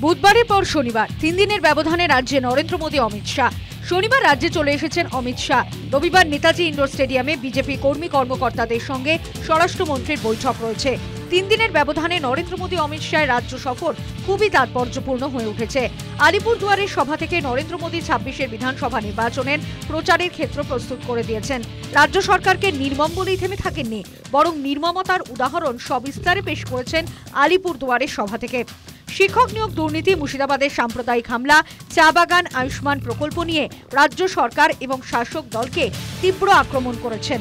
বুধবারের পর শনিবার 3 দিনের ব্যবধানে রাজ্যে নরেন্দ্র মোদী অমিত শাহ। শনিবার রাজ্যে চলে এসেছেন অমিত শাহ। রবিবার নেতাজি ইন্ডোর স্টেডিয়ামে বিজেপি কর্মী কর্মকর্তাদের সঙ্গে স্বরাষ্ট্রমন্ত্রীর বৈঠক রয়েছে। 3 দিনের ব্যবধানে নরেন্দ্র মোদী অমিত শাহের রাজ্য সফর খুবই তাৎপর্যপূর্ণ হয়ে উঠেছে। আলিপুরদুয়ারের সভা থেকে নরেন্দ্র মোদী 26এর বিধানসভা নির্বাচনের প্রচারের ক্ষেত্র প্রস্তুত করে দিয়েছেন। রাজ্য সরকারকে নির্মম বলেই থেমে থাকেননি, বরং নির্মমতার উদাহরণ সবিস্তারে পেশ করেছেন আলিপুরদুয়ারের সভা থেকে। শিক্ষক নিয়োগ দুর্নীতি, মুর্শিদাবাদের সাম্প্রদায়িক হামলা, চা বাগান, আয়ুষ্মান প্রকল্প নিয়ে রাজ্য সরকার এবং শাসক দলকে তীব্র আক্রমণ করেছেন।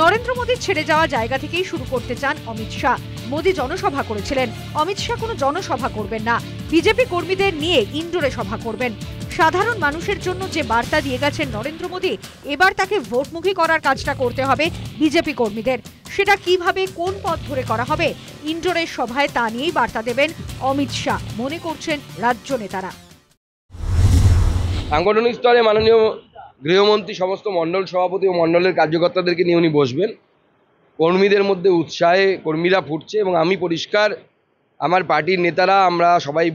নরেন্দ্র মোদীর ছেড়ে যাওয়া জায়গা থেকেই শুরু করতে চান অমিত শাহ। মোদী জনসভা করেছিলেন, অমিত শাহ কোনো জনসভা করবেন না, বিজেপি কর্মীদের নিয়ে ইন্ডোরে সভা করবেন। সাধারণ মানুষের জন্য যে বার্তা দিয়ে গেছেন নরেন্দ্র মোদী, এবার তাকে ভোটমুখী করার কাজটা করতে হবে বিজেপি কর্মীদের। সেটা কিভাবে, কোন পথ ধরে করা হবে, ইন্ডোরের সভায় তা নিয়েই বার্তা দেবেন অমিত শাহ, মনে করছেন রাজ্য নেতারা। সাংগঠনিক স্তরে মাননীয় গৃহমন্ত্রী সমস্ত মণ্ডল সভাপতি ও মণ্ডলের কার্যকর্তাদেরকে নিয়ে উনি বসবেন। কর্মীদের মধ্যে উৎসাহে কর্মীরা ফুটছে এবং আমি পরিষ্কার আমার পার্টির নেতারা আমরা সবাই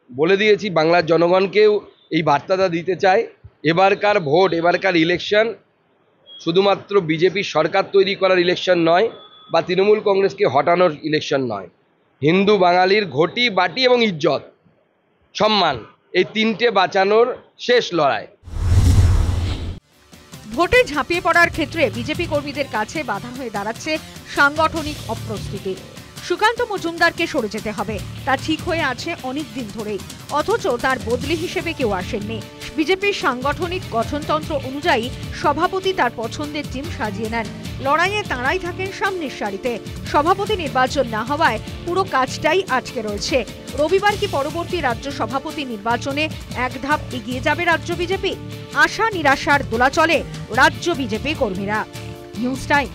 বলে দিয়েছি, বাংলার জনগণকেও এই বার্তাটা দিতে চাই। এবারকার ভোট, এবারকার ইলেকশন শুধুমাত্র বিজেপির সরকার তৈরি করার ইলেকশন নয় বা তৃণমূল কংগ্রেসকে হটানোর ইলেকশন নয়। হিন্দু বাঙালির ঘটি, বাটি এবং ইজ্জত, সম্মান, এই তিনটে বাঁচানোর শেষ লড়াই। ভোটে ঝাঁপিয়ে পড়ার ক্ষেত্রে বিজেপি কর্মীদের কাছে বাধা হয়ে দাঁড়াচ্ছে সাংগঠনিক অপ্রস্তুতি। সুকান্ত মজুমদারকে সরে যেতে হবে, তা ঠিক হয়ে আছে অনেক দিন ধরেই, অথচ তার বদলি হিসেবে কেউ আসেননি। বিজেপির সাংগঠনিক গঠনতন্ত্র অনুযায়ী সভাপতি তার পছন্দের টিম সাজিয়ে নেন। লড়াইয়ে তাঁরাই থাকেন সামনের সারিতে। সভাপতি নির্বাচন না হওয়ায় পুরো কাজটাই আটকে রয়েছে। রবিবার কি পরবর্তী রাজ্য সভাপতি নির্বাচনে এক ধাপ এগিয়ে যাবে রাজ্য বিজেপি? আশা নিরাশার দোলাচলে রাজ্য বিজেপি কর্মীরা। News time.